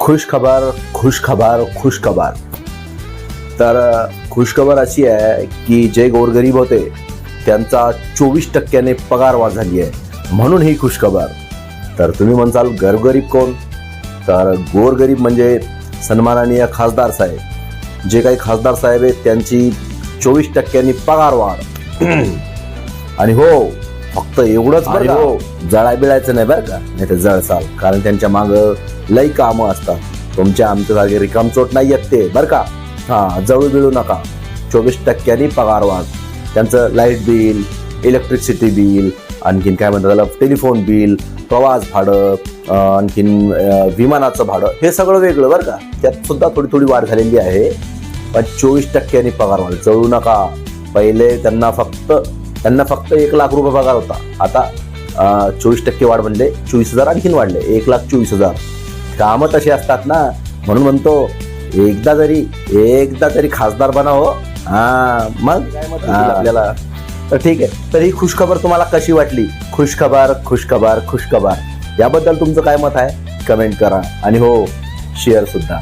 खुश खबर खुश खबर खुश खबर। तर खुश खबर अशी आहे की जे गोरगरीब होते त्यांचा 24% पगार वाढ झाली आहे, म्हणून ही खुश खबर। तर तुम्ही म्हणसाल गरीब कोण? तर गोरगरीब म्हणजे सन्माननीय खासदार साहेब। जे काही खासदार साहेब आहेत त्यांची 24% पगार वाढ। आणि हो, फक्त एवढंच बरं का, हो जळा बिळायचं नाही बरं का, नाही तर जळसाल, कारण त्यांच्या माग लई कामं असतात। तुमच्या आमच्या जागे रिकामचोट नाही येत ते बरं का। हा, जळू बिळू नका। 24% पगार वाढ। त्यांचं लाईट बिल, इलेक्ट्रिसिटी बिल, आणखीन काय म्हणतात त्याला टेलिफोन बिल, प्रवास भाडं, आणखीन विमानाचं भाडं, हे सगळं वेगळं बरं का। त्यात सुद्धा थोडी थोडी वाढ झालेली आहे, पण 24% पगार वाढ। जळू नका। पहिले त्यांना फक्त 1 लाख रुपये पगार होता, आता 24% वाढ म्हणजे 24,000 आणखीन वाढले, 1,24,000। कामं तशी असतात ना, म्हणून म्हणतो एकदा तरी खासदार बना हो। हा, मग आपल्याला तर ठीक आहे। तर ही खुशखबर तुम्हाला कशी वाटली? खुशखबर खुशखबर खुशखबर याबद्दल तुमचं काय मत आहे? कमेंट करा, आणि हो शेअर सुद्धा।